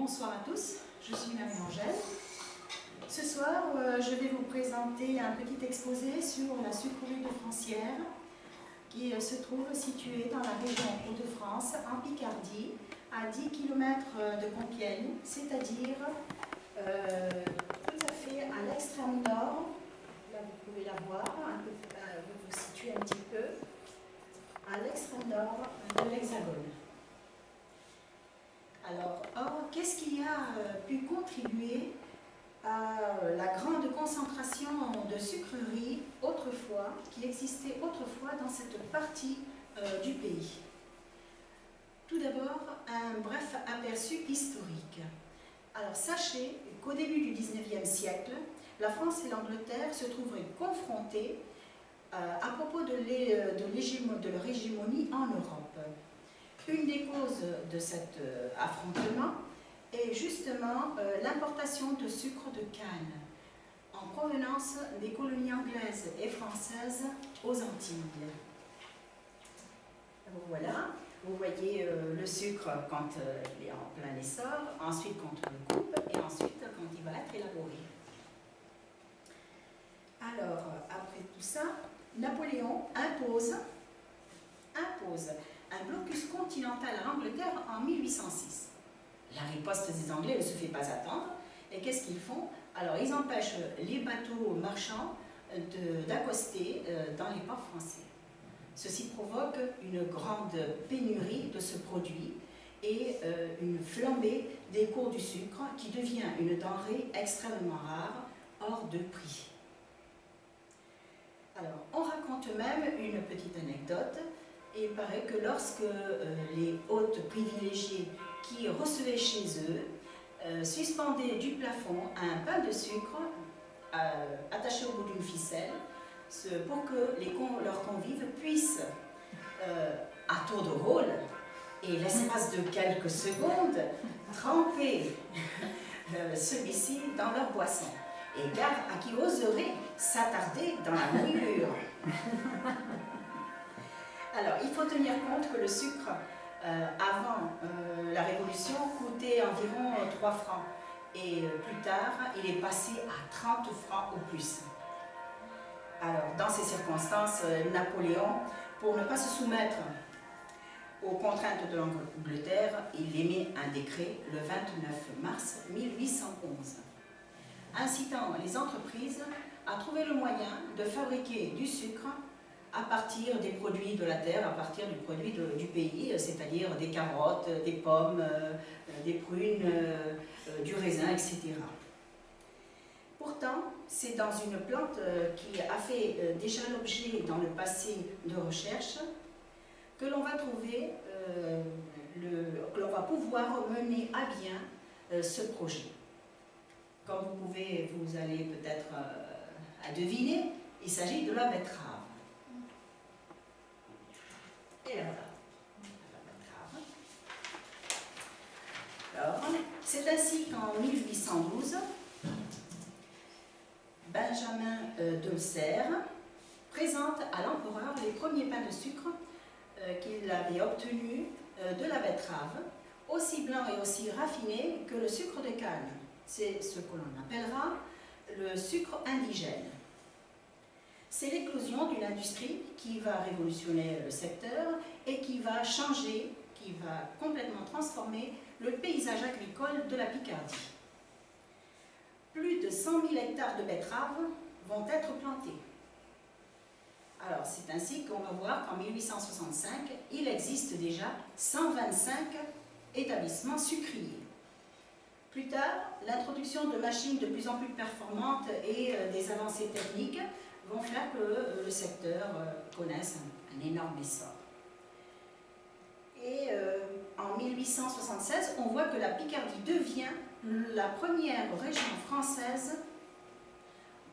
Bonsoir à tous, je suis Marie-Angèle. Ce soir, je vais vous présenter un petit exposé sur la sucrerie de Francières qui se trouve située dans la région Hauts-de-France, en Picardie, à 10 km de Compiègne, c'est-à-dire tout à fait à l'extrême nord. Là, vous pouvez la voir, vous vous situez un petit peu à l'extrême nord de l'Hexagone. Alors, qu'est-ce qui a pu contribuer à la grande concentration de sucreries autrefois, qui existait autrefois dans cette partie du pays? Tout d'abord, un bref aperçu historique. Alors, sachez qu'au début du XIXe siècle, la France et l'Angleterre se trouveraient confrontées à propos de leur hégémonie en Europe. Une des causes de cet affrontement est justement l'importation de sucre de canne en provenance des colonies anglaises et françaises aux Antilles. Voilà, vous voyez le sucre quand il est en plein essor, ensuite quand on le coupe et ensuite quand il va être élaboré. Alors, après tout ça, Napoléon impose un blocus continental à l'Angleterre en 1806. La riposte des Anglais ne se fait pas attendre. Et qu'est-ce qu'ils font? Alors, ils empêchent les bateaux marchands d'accoster dans les ports français. Ceci provoque une grande pénurie de ce produit et une flambée des cours du sucre qui devient une denrée extrêmement rare, hors de prix. Alors, on raconte même une petite anecdote. Il paraît que lorsque les hôtes privilégiés qui recevaient chez eux suspendaient du plafond un pain de sucre attaché au bout d'une ficelle pour que leurs convives puissent, à tour de rôle, et l'espace de quelques secondes, tremper celui-ci dans leur boisson. Et gare à qui oserait s'attarder dans la mouillure. Alors, il faut tenir compte que le sucre, avant la Révolution, coûtait environ 3 francs. Et plus tard, il est passé à 30 francs au plus. Alors, dans ces circonstances, Napoléon, pour ne pas se soumettre aux contraintes de l'Angleterre, il émet un décret le 29 mars 1811, incitant les entreprises à trouver le moyen de fabriquer du sucre à partir des produits de la terre, à partir du produit du pays, c'est-à-dire des carottes, des pommes, des prunes, du raisin, etc. Pourtant, c'est dans une plante qui a fait déjà l'objet dans le passé de recherches que l'on va trouver, que l'on va pouvoir mener à bien ce projet. Comme vous allez peut-être à deviner, il s'agit de la betterave. Et là, voilà, alors, c'est ainsi qu'en 1812, Benjamin Dulcer présente à l'empereur les premiers pains de sucre qu'il avait obtenus de la betterave, aussi blanc et aussi raffiné que le sucre de canne. C'est ce que l'on appellera le sucre indigène. C'est l'éclosion d'une industrie qui va révolutionner le secteur et qui va changer, qui va complètement transformer le paysage agricole de la Picardie. Plus de 100 000 hectares de betteraves vont être plantés. Alors, c'est ainsi qu'on va voir qu'en 1865, il existe déjà 125 établissements sucriers. Plus tard, l'introduction de machines de plus en plus performantes et des avancées techniques vont faire que le secteur connaisse un énorme essor. Et en 1876, on voit que la Picardie devient la première région française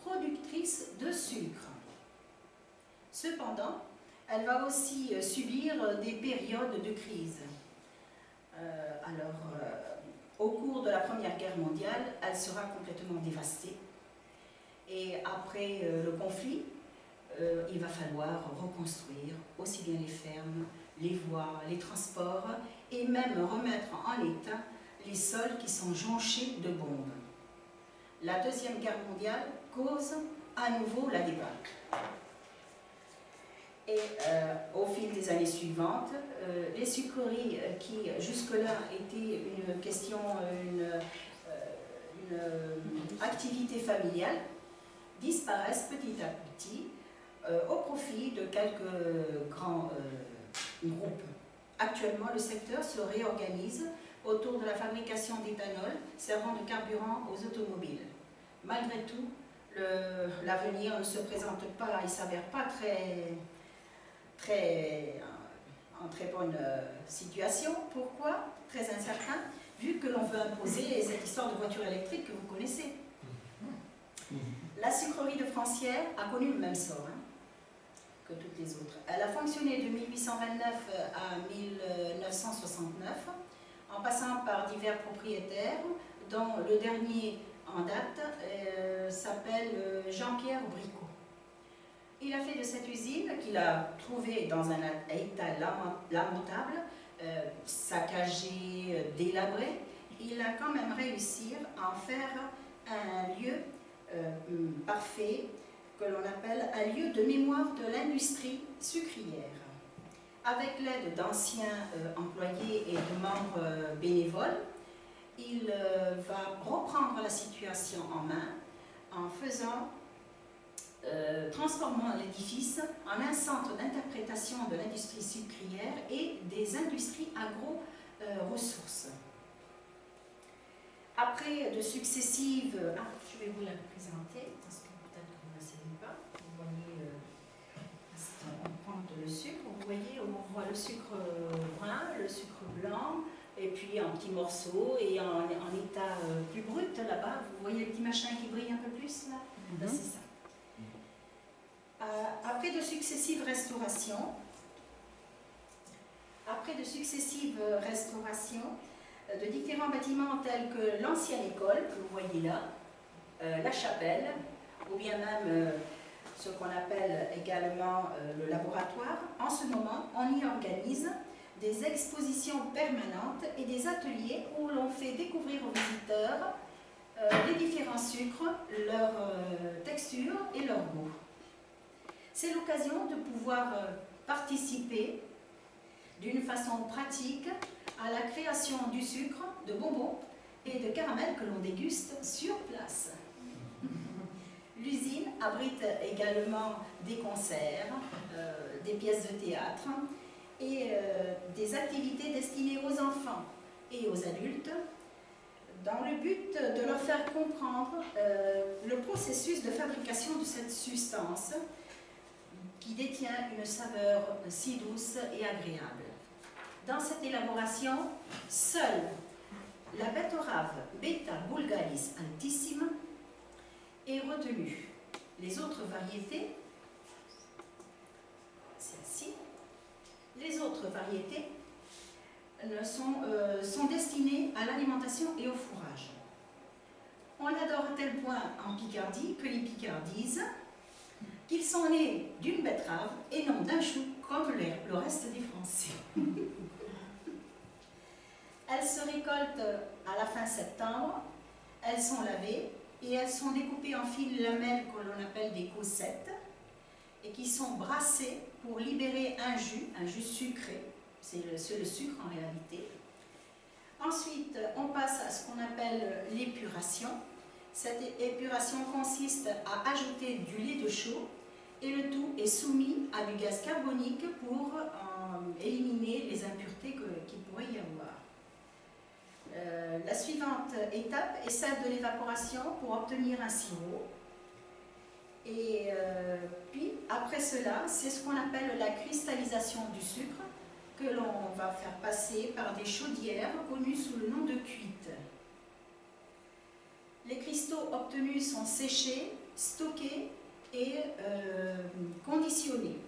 productrice de sucre. Cependant, elle va aussi subir des périodes de crise. Au cours de la Première Guerre mondiale, elle sera complètement dévastée. Et après le conflit, il va falloir reconstruire aussi bien les fermes, les voies, les transports, et même remettre en état les sols qui sont jonchés de bombes. La Deuxième Guerre mondiale cause à nouveau la débâcle. Et au fil des années suivantes, les sucreries qui jusque-là étaient une question, une activité familiale, disparaissent petit à petit au profit de quelques grands groupes. Actuellement, le secteur se réorganise autour de la fabrication d'éthanol servant de carburant aux automobiles. Malgré tout, l'avenir ne se présente pas, il ne s'avère pas en très bonne situation. Pourquoi? Très incertain, vu que l'on veut imposer cette histoire de voiture électrique que vous connaissez. La sucrerie de Francières a connu le même sort que toutes les autres. Elle a fonctionné de 1829 à 1969, en passant par divers propriétaires, dont le dernier en date s'appelle Jean-Pierre Bricot. Il a fait de cette usine, qu'il a trouvée dans un état lamentable, saccagé, délabré, il a quand même réussi à en faire un lieu parfait, que l'on appelle un lieu de mémoire de l'industrie sucrière. Avec l'aide d'anciens employés et de membres bénévoles, il va reprendre la situation en main en transformant l'édifice en un centre d'interprétation de l'industrie sucrière et des industries agro-ressources. Après de successives... je vais vous la présenter, parce que peut-être que vous ne la savez pas. Vous voyez, on prend le sucre, vous voyez, on voit le sucre brun, le sucre blanc, et puis en petits morceaux, et en état plus brut, là-bas, vous voyez le petit machin qui brille un peu plus, là, là c'est ça. Après de successives restaurations, de différents bâtiments tels que l'ancienne école, que vous voyez là, la chapelle, ou bien même ce qu'on appelle également le laboratoire, en ce moment, on y organise des expositions permanentes et des ateliers où l'on fait découvrir aux visiteurs les différents sucres, leur texture et leur goût. C'est l'occasion de pouvoir participer d'une façon pratique à la création du sucre, de bonbons et de caramels que l'on déguste sur place. L'usine abrite également des concerts, des pièces de théâtre et des activités destinées aux enfants et aux adultes dans le but de leur faire comprendre le processus de fabrication de cette substance qui détient une saveur si douce et agréable. Dans cette élaboration, seule la betterave Beta vulgaris altissime est retenue. Les autres variétés, celle-ci, les autres variétés sont destinées à l'alimentation et au fourrage. On adore à tel point en Picardie que les Picards disent qu'ils sont nés d'une betterave et non d'un chou comme le reste des Français. Elles se récoltent à la fin septembre, elles sont lavées et elles sont découpées en fines lamelles que l'on appelle des cossettes et qui sont brassées pour libérer un jus sucré, c'est le sucre en réalité. Ensuite, on passe à ce qu'on appelle l'épuration. Cette épuration consiste à ajouter du lait de chaux et le tout est soumis à du gaz carbonique pour éliminer les impuretés qu'il pourrait y avoir. La suivante étape est celle de l'évaporation pour obtenir un sirop. Et puis, après cela, c'est ce qu'on appelle la cristallisation du sucre que l'on va faire passer par des chaudières connues sous le nom de cuites. Les cristaux obtenus sont séchés, stockés et conditionnés.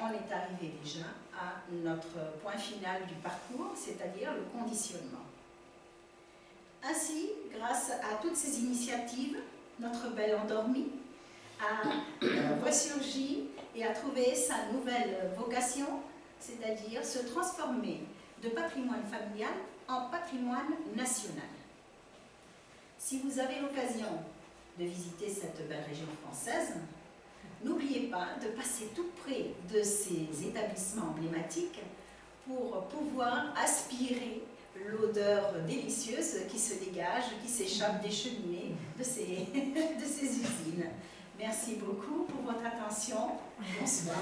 On est arrivé déjà à notre point final du parcours, c'est-à-dire le conditionnement. Ainsi, grâce à toutes ces initiatives, notre belle endormie a ressurgi et a trouvé sa nouvelle vocation, c'est-à-dire se transformer de patrimoine familial en patrimoine national. Si vous avez l'occasion de visiter cette belle région française, n'oubliez pas de passer tout près de ces établissements emblématiques pour pouvoir aspirer l'odeur délicieuse qui se dégage, qui s'échappe des cheminées de ces usines. Merci beaucoup pour votre attention. Bonsoir.